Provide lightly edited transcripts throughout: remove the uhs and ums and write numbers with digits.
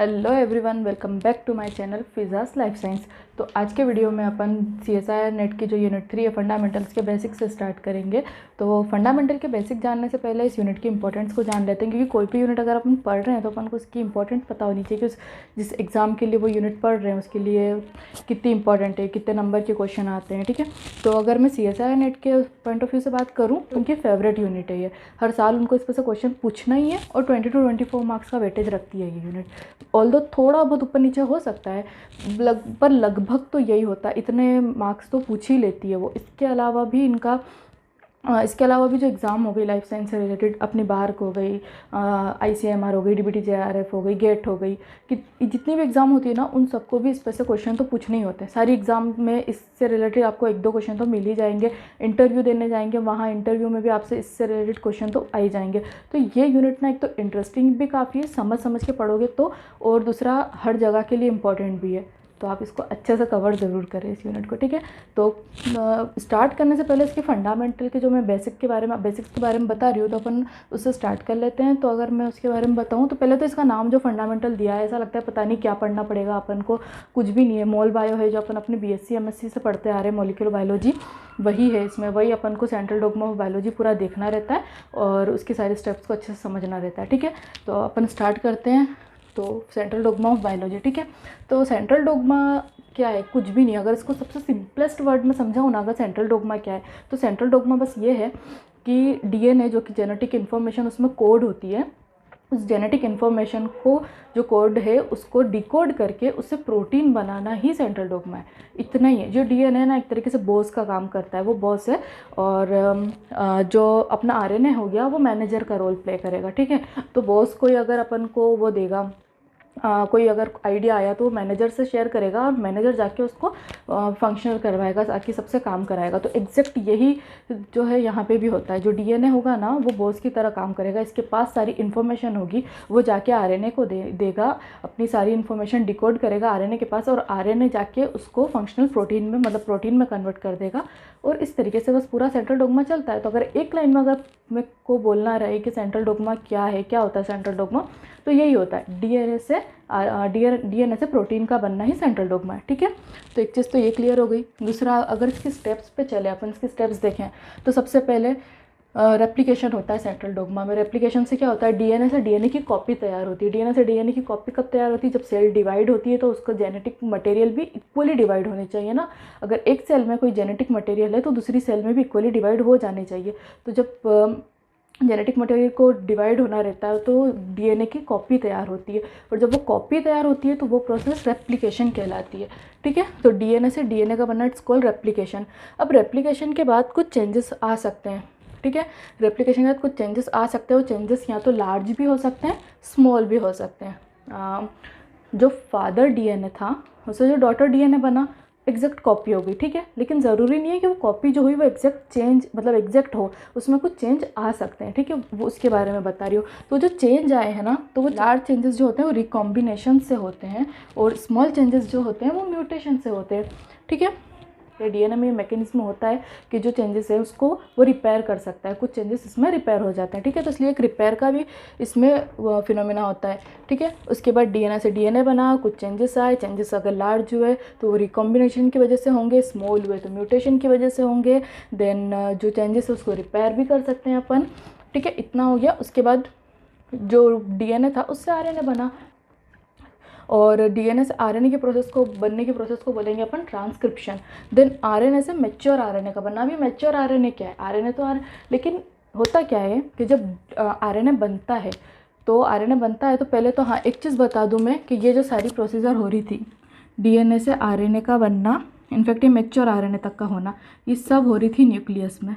Hello everyone, welcome back to my channel Fiza's life science. तो आज के वीडियो में अपन CSIR नेट की जो यूनिट 3 है फंडामेंटल्स के बेसिक्स से स्टार्ट करेंगे। तो फंडामेंटल के बेसिक जानने से पहले इस यूनिट की इंपॉर्टेंस को जान लेते हैं, क्योंकि कोई भी यूनिट अगर अपन पढ़ रहे हैं तो अपन को उसकी इंपॉर्टेंस पता होनी चाहिए कि उस जिस एग्ज़ाम के लिए वो यूनिट पढ़ रहे हैं उसके लिए कितनी इंपॉर्टेंट है, कितने नंबर के क्वेश्चन आते हैं। ठीक है, तो अगर मैं CSIR नेट के पॉइंट ऑफ व्यू से बात करूँ तो उनकी फेवरेट यूनिट है ये। हर साल उनको इस पर से क्वेश्चन पूछना ही है और 20 to 24 मार्क्स का वेटेज रखती है ये यूनिट। ऑल्दो थोड़ा बहुत ऊपर नीचे हो सकता है, पर लगभग तो यही होता है, इतने मार्क्स तो पूछ ही लेती है वो। इसके अलावा भी जो एग्ज़ाम हो गई लाइफ साइंस से रिलेटेड, अपनी बार्क हो गई, ICMR हो गई, DBT JRF हो गई, गेट हो गई, कि जितनी भी एग्ज़ाम होती है ना उन सबको भी इस पर से क्वेश्चन तो पूछने ही होते हैं। सारी एग्ज़ाम में इससे रिलेटेड आपको एक दो क्वेश्चन तो मिल ही जाएंगे। इंटरव्यू देने जाएंगे, वहाँ इंटरव्यू में भी आपसे इससे रिलेटेड क्वेश्चन तो आ ही जाएंगे। तो ये यूनिट ना एक तो इंटरेस्टिंग भी काफ़ी है, समझ के पढ़ोगे तो, और दूसरा हर जगह के लिए इम्पॉर्टेंट भी है। तो आप इसको अच्छे से कवर ज़रूर करें इस यूनिट को। ठीक है, तो स्टार्ट करने से पहले इसके फंडामेंटल के जो मैं बेसिक्स के बारे में बता रही हूँ, तो अपन उससे स्टार्ट कर लेते हैं। तो अगर मैं उसके बारे में बताऊँ तो पहले तो इसका नाम जो फंडामेंटल दिया है, ऐसा लगता है पता नहीं क्या पढ़ना पड़ेगा अपन को। कुछ भी नहीं है, मोल बायो है जो अपन अपने BSc MSc से पढ़ते आ रहे हैं, मॉलिक्यूलर बायोलॉजी वही है इसमें। वही अपन को सेंट्रल डोग्मा ऑफ बायोलॉजी पूरा देखना रहता है और उसके सारे स्टेप्स को अच्छे से समझना रहता है। ठीक है, तो अपन स्टार्ट करते हैं। तो सेंट्रल डोग्मा ऑफ बायोलॉजी, ठीक है। तो सेंट्रल डोग्मा क्या है? कुछ भी नहीं। अगर इसको सबसे सिंपलेस्ट वर्ड में समझाऊँ ना, अगर सेंट्रल डोग्मा क्या है, तो सेंट्रल डोग्मा बस ये है कि DNA जो कि जेनेटिक इन्फॉर्मेशन उसमें कोड होती है, उस जेनेटिक इन्फॉर्मेशन को जो कोड है उसको डिकोड करके उससे प्रोटीन बनाना ही सेंट्रल डोग्मा है। इतना ही है। जो DNA ना एक तरीके से बॉस का काम करता है, वो बॉस है, और जो अपना RNA हो गया वो मैनेजर का रोल प्ले करेगा। ठीक है, तो बॉस कोई अगर अपन को वो देगा, कोई अगर आइडिया आया तो वो मैनेजर से शेयर करेगा और मैनेजर जाके उसको फंक्शनल करवाएगा, ताकि सबसे काम कराएगा। तो एग्जैक्ट यही जो है यहाँ पे भी होता है। जो DNA होगा ना वो बॉस की तरह काम करेगा, इसके पास सारी इन्फॉर्मेशन होगी, वो जाके RNA को देगा, अपनी सारी इन्फॉर्मेशन डिकोड करेगा RNA के पास, और RNA जाके उसको फंक्शनल प्रोटीन में, मतलब प्रोटीन में कन्वर्ट कर देगा। और इस तरीके से बस पूरा सेंट्रल डोग्मा चलता है। तो अगर एक लाइन में अगर मेरे को बोलना रहे कि सेंट्रल डोग्मा क्या है, क्या होता है सेंट्रल डोग्मा, तो यही होता है, DNA से प्रोटीन का बनना ही सेंट्रल डोग्मा है। ठीक है, तो एक चीज़ तो ये क्लियर हो गई। दूसरा, अगर इसके स्टेप्स पे चले, अपन इसके स्टेप्स देखें, तो सबसे पहले रेप्लिकेशन होता है सेंट्रल डोग्मा में। रेप्लिकेशन से क्या होता है? DNA से DNA की कॉपी तैयार होती है। DNA से DNA की कॉपी कब तैयार होती है? जब सेल डिवाइड होती है, तो उसका जेनेटिक मटेरियल भी इक्वली डिवाइड होने चाहिए ना। अगर एक सेल में कोई जेनेटिक मटेरियल है तो दूसरी सेल में भी इक्वली डिवाइड हो जाने चाहिए। तो जब जेनेटिक मटेरियल को डिवाइड होना रहता है तो DNA की कॉपी तैयार होती है, और जब वो कॉपी तैयार होती है तो वो प्रोसेस रेप्लिकेशन कहलाती है। ठीक है, तो DNA से DNA का बनना, इट्स कॉल्ड रेप्लिकेशन। अब रेप्लिकेशन के बाद कुछ चेंजेस आ सकते हैं। ठीक है, रेप्लिकेशन के बाद कुछ चेंजेस आ सकते हैं। वो चेंजेस या तो लार्ज भी हो सकते हैं, स्मॉल भी हो सकते हैं। जो फादर DNA था उससे जो डॉटर DNA बना, एग्जैक्ट कॉपी हो गई। ठीक है, लेकिन ज़रूरी नहीं है कि वो कॉपी जो हुई वो एग्जैक्ट हो, उसमें कुछ चेंज आ सकते हैं। ठीक है, वो उसके बारे में बता रही हूँ। तो जो चेंज आए हैं ना, तो वो लार्ज चेंजेस जो होते हैं वो रिकॉम्बिनेशन से होते हैं, और स्मॉल चेंजेस जो होते हैं वो म्यूटेशन से होते हैं। ठीक है, DNA में मैकेनिज्म होता है कि जो चेंजेस है उसको वो रिपेयर कर सकता है, कुछ चेंजेस इसमें रिपेयर हो जाते हैं। ठीक है, तो इसलिए एक रिपेयर का भी इसमें फिनोमेना होता है। ठीक है, उसके बाद DNA से DNA बना, कुछ चेंजेस आए। चेंजेस अगर लार्ज हुए तो वो रिकॉम्बिनेशन की वजह से होंगे, स्मॉल हुए तो म्यूटेशन की वजह से होंगे। देन जो चेंजेस है उसको रिपेयर भी कर सकते हैं अपन। ठीक है, इतना हो गया। उसके बाद जो DNA था उससे RNA बना, और DNA से RNA के प्रोसेस को बनने के प्रोसेस को बोलेंगे अपन ट्रांसक्रिप्शन। देन RNA से मैच्योर RNA का बनना। अभी मैच्योर RNA क्या है? RNA तो लेकिन होता क्या है कि जब RNA बनता है, तो पहले तो हाँ, एक चीज़ बता दूँ मैं कि ये जो सारी प्रोसीजर हो रही थी, DNA से RNA का बनना, इनफैक्ट ये मैच्योर RNA तक का होना, ये सब हो रही थी न्यूक्लियस में।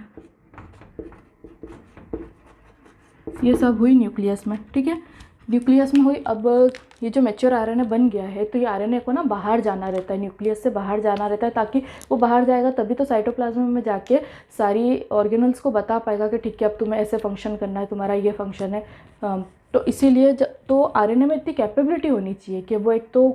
ये सब हुई न्यूक्लियस में। ठीक है, न्यूक्लियस में हुई। अब ये जो मैच्योर RNA बन गया है, तो ये RNA को ना बाहर जाना रहता है, न्यूक्लियस से बाहर जाना रहता है, ताकि वो बाहर जाएगा तभी तो साइटोप्लाज्म में जाके सारी ऑर्गेनल्स को बता पाएगा कि ठीक है अब तुम्हें ऐसे फंक्शन करना है, तुम्हारा ये फंक्शन है। तो इसीलिए तो RNA में इतनी कैपेबिलिटी होनी चाहिए कि वो एक तो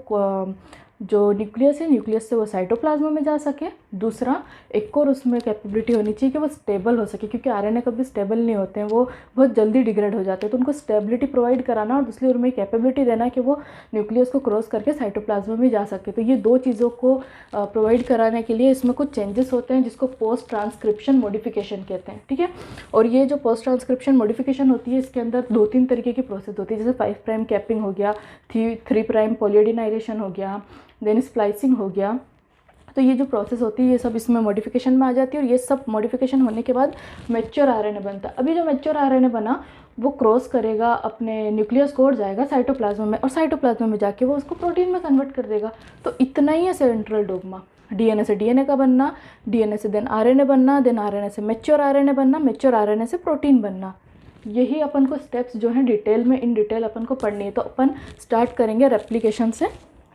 जो न्यूक्लियस है, न्यूक्लियस से वो साइटोप्लाज्म में जा सके। दूसरा, एक और उसमें कैपेबिलिटी होनी चाहिए कि वो स्टेबल हो सके, क्योंकि आरएनए कभी स्टेबल नहीं होते हैं, वो बहुत जल्दी डिग्रेड हो जाते हैं। तो उनको स्टेबिलिटी प्रोवाइड कराना और दूसरी उनमें कैपेबिलिटी देना कि वो न्यूक्लियस को क्रॉस करके साइटोप्लाज्म में जा सके। तो ये दो चीज़ों को प्रोवाइड कराने के लिए इसमें कुछ चेंजेस होते हैं जिसको पोस्ट ट्रांसक्रिप्शन मॉडिफिकेशन कहते हैं, ठीक है। और ये जो पोस्ट ट्रांसक्रिप्शन मॉडिफिकेशन होती है, इसके अंदर 2-3 तरीके की प्रोसेस होती है, जैसे 5 प्राइम कैपिंग हो गया, 3 प्राइम पॉलीएडिनाइलेशन हो गया, देन स्प्लाइसिंग हो गया। तो ये जो प्रोसेस होती है ये सब इसमें मॉडिफिकेशन में आ जाती है, और ये सब मॉडिफिकेशन होने के बाद मैच्योर आरएनए बनता है। अभी जो मैच्योर आरएनए बना वो क्रॉस करेगा अपने न्यूक्लियस को और जाएगा साइटोप्लाज्म में, और साइटोप्लाज्म में जाके वो उसको प्रोटीन में कन्वर्ट कर देगा। तो इतना ही है सेंट्रल डोग्मा। डीएनए से डीएनए का बनना, डीएनए से देन आरएनए बनना, देन आरएनए से मैच्योर आरएनए बनना, मैच्योर आरएनए से प्रोटीन बनना। यही अपन को स्टेप्स जो हैं डिटेल में, इन डिटेल अपन को पढ़नी है। तो अपन स्टार्ट करेंगे रेप्लिकेशन से,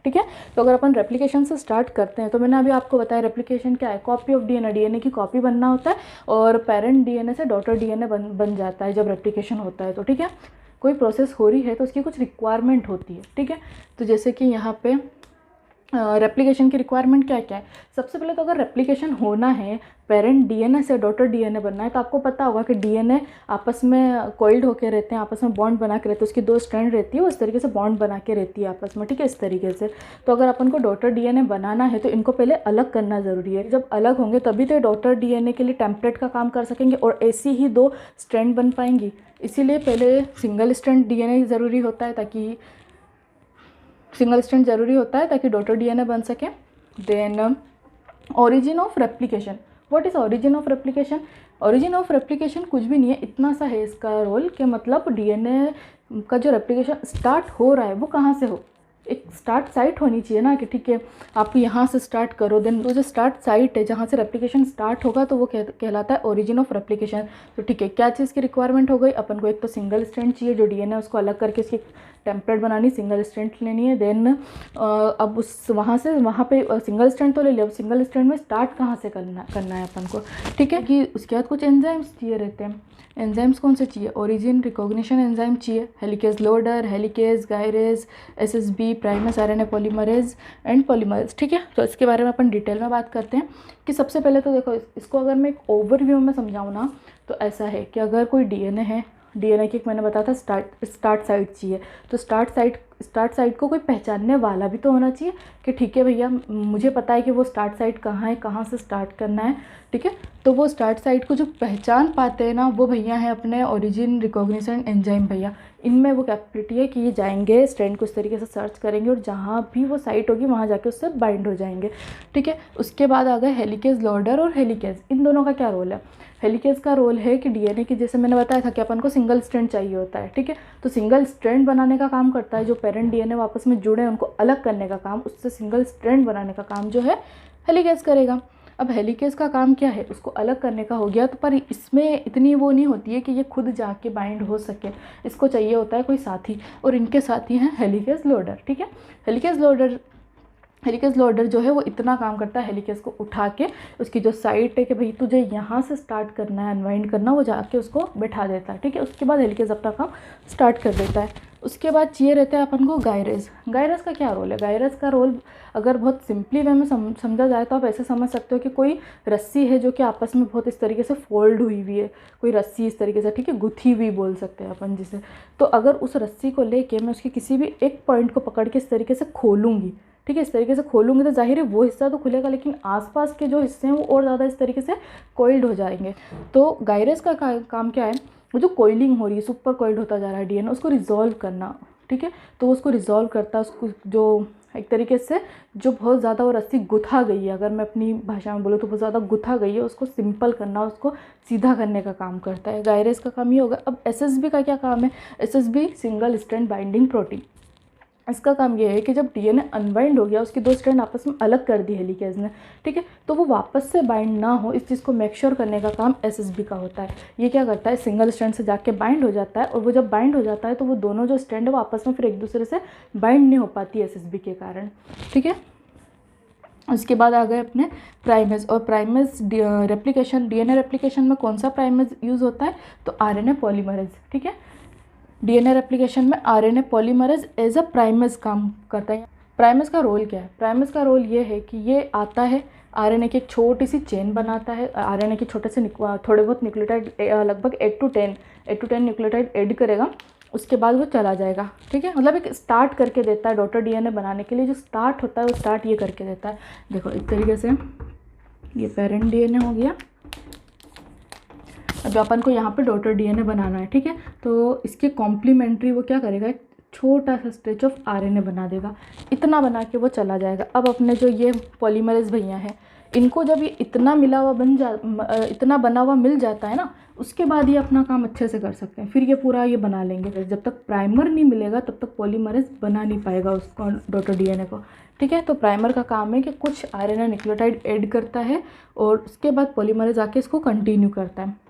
ठीक है। तो अगर अपन रेप्लिकेशन से स्टार्ट करते हैं, तो मैंने अभी आपको बताया रेप्लिकेशन क्या है, कॉपी ऑफ डीएनए, डीएनए की कॉपी बनना होता है, और पेरेंट डीएनए से डॉटर डीएनए बन जाता है जब रेप्लिकेशन होता है। तो ठीक है, कोई प्रोसेस हो रही है तो उसकी कुछ रिक्वायरमेंट होती है, ठीक है। तो जैसे कि यहाँ पे रेप्लिकेशन की रिक्वायरमेंट क्या क्या है। सबसे पहले तो अगर रेप्लिकेशन होना है, पेरेंट डीएनए से डॉटर डीएनए बनना है, तो आपको पता होगा कि डीएनए आपस में कॉइल्ड होकर रहते हैं, आपस में बॉन्ड बना के रहते हैं, उसकी 2 स्ट्रैंड रहती है, उस तरीके से बॉन्ड बना के रहती है आपस में, ठीक है, इस तरीके से। तो अगर अपन को डॉटर डीएनए बनाना है तो इनको पहले अलग करना ज़रूरी है। जब अलग होंगे तभी तो डॉटर डीएनए के लिए टेम्पलेट का काम कर सकेंगे, और ऐसी ही 2 स्ट्रैंड बन पाएंगी। इसीलिए पहले सिंगल स्ट्रैंड डीएनए ज़रूरी होता है, ताकि सिंगल स्ट्रैंड ज़रूरी होता है ताकि डॉटर डीएनए बन सके। Then origin of replication. What is origin of replication? Origin of replication कुछ भी नहीं है, इतना सा है इसका रोल कि मतलब डीएनए का जो रेप्लिकेशन स्टार्ट हो रहा है वो कहाँ से हो। एक स्टार्ट साइट होनी चाहिए ना, कि ठीक है आप यहाँ से स्टार्ट करो, देन वो जो स्टार्ट साइट है जहाँ से रेप्लिकेशन स्टार्ट होगा तो वो कहलाता है ओरिजिन ऑफ रेप्लिकेशन। तो ठीक है, क्या चीज़ की रिक्वायरमेंट हो गई, अपन को एक तो सिंगल स्ट्रैंड चाहिए, जो डीएनए उसको अलग करके उसकी टेम्पलेट बनानी, सिंगल स्ट्रैंड लेनी है। देन अब उस वहाँ से वहाँ पे सिंगल स्ट्रैंड तो ले लिया, अब सिंगल स्ट्रैंड में स्टार्ट कहाँ से करना है अपन को, ठीक है। कि उसके बाद कुछ एंजाइम्स चाहिए रहते हैं। एंजाइम्स कौन से चाहिए? ओरिजिन रिकॉग्निशन एंजाइम चाहिए, helicase loader, helicase, gyrase, SSB, Primus RNA polymerase and polymerase, ठीक है। तो इसके बारे में अपन डिटेल में बात करते हैं। कि सबसे पहले तो देखो, इसको अगर मैं एक ओवरव्यू में समझाऊँ ना, तो ऐसा है कि अगर कोई डीएनए है, डीएनए की मैंने बताया था स्टार्ट साइट चाहिए, तो स्टार्ट साइट को कोई पहचानने वाला भी तो होना चाहिए कि ठीक है भैया मुझे पता है कि वो स्टार्ट साइट कहाँ है, कहाँ से स्टार्ट करना है, ठीक है। तो वो स्टार्ट साइट को जो पहचान पाते हैं ना, वो भैया हैं अपने ओरिजिन रिकॉग्निशन एंजाइम भैया। इनमें वो कैपेबिलिटी है कि ये जाएंगे स्ट्रैंड को इस तरीके से सर्च करेंगे, और जहाँ भी वो साइट होगी वहाँ जाके उससे बाइंड हो जाएंगे, ठीक है। उसके बाद आ गए हेलिकेज लोडर और हेलिकेज। इन दोनों का क्या रोल है? हेलिकेज का रोल है कि डीएनए की, जैसे मैंने बताया था कि अपन को सिंगल स्ट्रैंड चाहिए होता है, ठीक है। तो सिंगल स्ट्रैंड बनाने का काम करता है, जो पेरेंट डीएनए वापस में जुड़े हैं उनको अलग करने का काम, उससे सिंगल स्ट्रैंड बनाने का काम जो है हेलिकेज करेगा। अब हेलिकेज का काम क्या है? उसको अलग करने का हो गया, तो पर इसमें इतनी वो नहीं होती है कि ये खुद जाके बाइंड हो सके, इसको चाहिए होता है कोई साथी, और इनके साथी हैं हेलिकेज लोडर, ठीक है। हेलिकेज लोडर जो है वो इतना काम करता है, हेलिकेज को उठा के उसकी जो साइट है कि भाई तुझे यहाँ से स्टार्ट करना है, अनवाइंड करना, वो जाके उसको बैठा देता है, ठीक है। उसके बाद हेलिकेज अपना काम स्टार्ट कर देता है। उसके बाद चाहिए रहता है अपन को गायरेज। गायरेज का क्या रोल है? गायरेज का रोल अगर बहुत सिंपली वे में समझा जाए तो आप ऐसे समझ सकते हो कि कोई रस्सी है जो कि आपस में बहुत इस तरीके से फोल्ड हुई हुई है, कोई रस्सी इस तरीके से, ठीक है, गुथी हुई बोल सकते हैं अपन जिसे। तो अगर उस रस्सी को लेके मैं उसके किसी भी एक पॉइंट को पकड़ के इस तरीके से खोलूँगी, ठीक है, इस तरीके से खोलूँगी, तो जाहिर है वो हिस्सा तो खुलेगा, लेकिन आसपास के जो हिस्से हैं वो और ज़्यादा इस तरीके से कोइल्ड हो जाएंगे। तो गायरेज का काम क्या है? वो जो कोइलिंग हो रही है, सुपर कोइल्ड होता जा रहा है डीएनए, उसको रिजॉल्व करना, ठीक है। तो उसको रिजॉल्व करता है, उसको जो एक तरीके से जो बहुत ज़्यादा वो रस्सी गुथा गई है, अगर मैं अपनी भाषा में बोलूँ तो बहुत ज़्यादा गुथा गई है, उसको सिंपल करना, उसको सीधा करने का काम करता है। गायरेज का काम ये होगा। अब एसएसबी का क्या काम है? SSB single strand binding protein. इसका काम ये है कि जब डीएनए अनबाइंड हो गया, उसकी 2 स्ट्रैंड आपस में अलग कर दी हेलिकेज ने, ठीक है, तो वो वापस से बाइंड ना हो, इस चीज़ को मेक श्योर करने का काम एसएसबी का होता है। ये क्या करता है? सिंगल स्ट्रैंड से जाके बाइंड हो जाता है, और वो जब बाइंड हो जाता है तो वो दोनों जो स्ट्रैंड है वो आपस में फिर एक दूसरे से बाइंड नहीं हो पाती एसएसबी के कारण, ठीक है। उसके बाद आ गए अपने प्राइमेज। और प्राइमेज रेप्लिकेशन, डीएनए रेप्लिकेशन में कौन सा प्राइमेज यूज़ होता है? तो आरएनए पॉलीमरेज, ठीक है। डीएनए रेप्लिकेशन में RNA polymerase as a primase काम करता है। प्राइमेज का रोल क्या है? प्राइमेज का रोल ये है कि ये आता है आरएनए की एक छोटी सी चेन बनाता है, आरएनए के छोटे से थोड़े बहुत न्यूक्लियोटाइड लगभग 8 to 10 न्यूक्लियोटाइड ऐड करेगा, उसके बाद वो चला जाएगा। ठीक है, मतलब एक स्टार्ट करके देता है डॉटर डीएनए बनाने के लिए। जो स्टार्ट होता है वो स्टार्ट ये करके देता है। देखो एक तरीके से ये पेरेंट डीएनए हो गया। अब अपन को यहाँ पे डॉटर डीएनए बनाना है। ठीक है, तो इसके कॉम्प्लीमेंट्री वो क्या करेगा, एक छोटा सा स्ट्रेच ऑफ आरएनए बना देगा। इतना बना के वो चला जाएगा। अब अपने जो ये पॉलीमरेज भैया हैं, इनको जब ये इतना मिला हुआ इतना बना हुआ मिल जाता है ना, उसके बाद ये अपना काम अच्छे से कर सकते हैं। फिर ये पूरा ये बना लेंगे। जब तक प्राइमर नहीं मिलेगा तब तक पॉलीमरेज बना नहीं पाएगा उसको, डॉटर डीएनए को। ठीक है, तो प्राइमर का काम है कि कुछ आरएनए न्यूक्लियोटाइड ऐड करता है और उसके बाद पॉलीमरेज आके इसको कंटिन्यू करता है।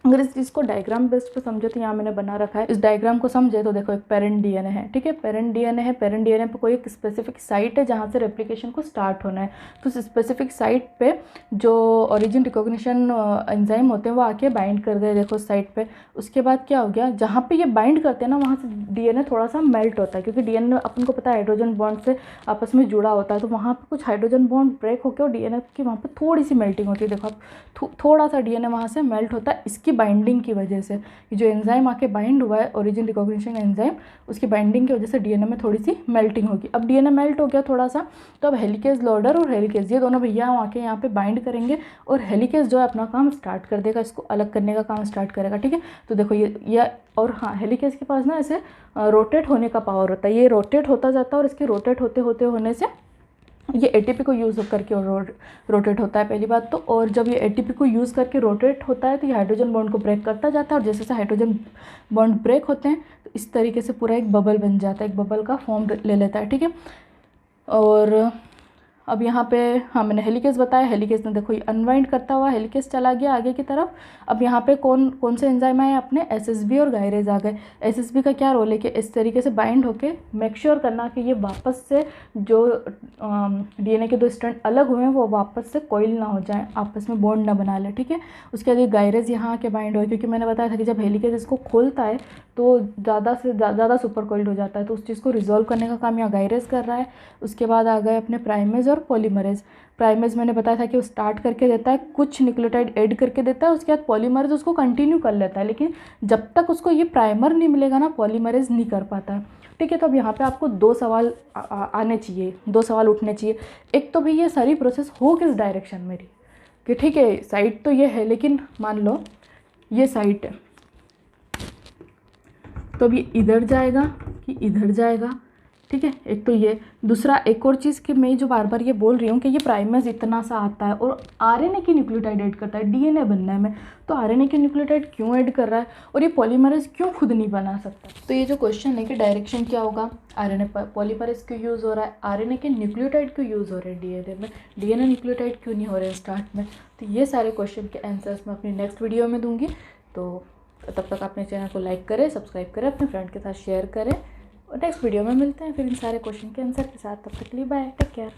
अगर इस चीज़ को डायग्राम बेस्ड पे समझे तो यहाँ मैंने बना रखा है। इस डायग्राम को समझे तो देखो एक पेरेंट डीएनए है। ठीक है, पेरेंट डीएनए है। पेरेंट डीएनए पे कोई एक स्पेसिफिक साइट है जहाँ से रेप्लिकेशन को स्टार्ट होना है। तो उस स्पेसिफिक साइट पे जो ओरिजिन रिकॉग्निशन एंजाइम होते हैं वो आके बाइंड कर गए। देखो साइट पे। उसके बाद क्या हो गया, जहाँ पे ये बाइंड करते हैं ना वहाँ से डीएनए थोड़ा सा मेल्ट होता है, क्योंकि डीएनए अपन को पता है हाइड्रोजन बॉन्ड से आपस में जुड़ा होता है। तो वहाँ पे कुछ हाइड्रोजन बॉन्ड ब्रेक होकर और डीएनए की वहाँ पे थोड़ी सी मेल्टिंग होती है। देखो आप थोड़ा सा डीएनए वहाँ से मेल्ट होता है इसकी बाइंडिंग की वजह से। ये जो एंजाइम आके बाइंड हुआ है ओरिजिन रिकॉग्निशन एंजाइम, उसकी बाइंडिंग की वजह से डीएनए में थोड़ी सी मेल्टिंग होगी। अब डीएनए मेल्ट हो गया थोड़ा सा, तो अब हेलिकेज लोडर और हेलिकेज ये दोनों भैया आके यहाँ पे बाइंड करेंगे और हेलिकेज जो है अपना काम स्टार्ट कर देगा, इसको अलग करने का काम स्टार्ट करेगा। ठीक है, तो देखो ये और हाँ, हेलिकेज के पास ना ऐसे रोटेट होने का पावर होता है। ये रोटेट होता जाता है और इसके रोटेट होने से ये एटीपी को यूज़ करके रोटेट होता है पहली बात तो। और जब ये एटीपी को यूज़ करके रोटेट होता है तो ये हाइड्रोजन बॉन्ड को ब्रेक करता जाता है, और जैसे जैसे हाइड्रोजन बॉन्ड ब्रेक होते हैं तो इस तरीके से पूरा एक बबल बन जाता है, एक बबल का फॉर्म ले लेता है। ठीक है, और अब यहाँ पे हाँ मैंने हेलिकेज बताया। हेलिकेज में देखो ये अनवाइंड करता हुआ हेलिकेज चला गया आगे की तरफ। अब यहाँ पे कौन से एंजाइम आए अपने, एसएसबी और गायरेज आ गए। एसएसबी का क्या रोल है कि इस तरीके से बाइंड होके मेक श्योर करना कि ये वापस से जो डीएनए के दो स्ट्रैंड अलग हुए हैं वो वापस से कॉइल ना हो जाए, आपस में बॉन्ड ना बना ले। ठीक है, उसके बाद ये गायरेज यहाँ आके बाइंड हो, क्योंकि मैंने बताया था कि जब हेलिकेज इसको खोलता है तो ज़्यादा से ज़्यादा सुपर कॉइल्ड हो जाता है, तो उस चीज़ को रिजॉल्व करने का काम यहाँ गायरेज कर रहा है। उसके बाद आ गए अपने प्राइमेज और पॉलीमरेज। प्राइमेज मैंने बताया था कि वो स्टार्ट करके देता है, कुछ न्यूक्लियोटाइड ऐड करके देता है, उसके बाद पॉलीमरेज उसको कंटिन्यू कर लेता है। लेकिन जब तक उसको ये प्राइमर नहीं मिलेगा ना, पॉलीमरेज नहीं कर पाता। ठीक है, तो अब यहाँ पे आपको दो सवाल आने चाहिए, दो सवाल उठने चाहिए। एक तो भाई ये सारी प्रोसेस हो किस डायरेक्शन में रही, कि ठीक है साइट तो ये है लेकिन मान लो ये साइट है तो अब ये इधर जाएगा कि इधर जाएगा। ठीक है, एक तो ये। दूसरा एक और चीज़ कि मैं जो बार बार ये बोल रही हूँ कि ये प्राइमेज इतना सा आता है और आरएनए की न्यूक्लियोटाइड ऐड करता है डीएनए बनने में, तो आरएनए की न्यूक्लियोटाइड क्यों ऐड कर रहा है और ये पॉलीमरेज क्यों खुद नहीं बना सकता। तो ये जो क्वेश्चन है कि डायरेक्शन क्या होगा, आरएनए पॉलीमरेज क्यों यूज़ हो रहा है, आरएनए के न्यूक्लियोटाइड क्यों यूज़ हो रहे हैं डीएनए में, डीएनए न्यूक्लियोटाइड क्यों नहीं हो रहे हैं स्टार्ट में। तो ये सारे क्वेश्चन के आंसर्स मैं अपनी नेक्स्ट वीडियो में दूँगी। तो तब तक अपने चैनल को लाइक करें, सब्सक्राइब करें, अपने फ्रेंड के साथ शेयर करें, और नेक्स्ट वीडियो में मिलते हैं फिर इन सारे क्वेश्चन के आंसर के साथ। तब तक के लिए बाय, टेक केयर।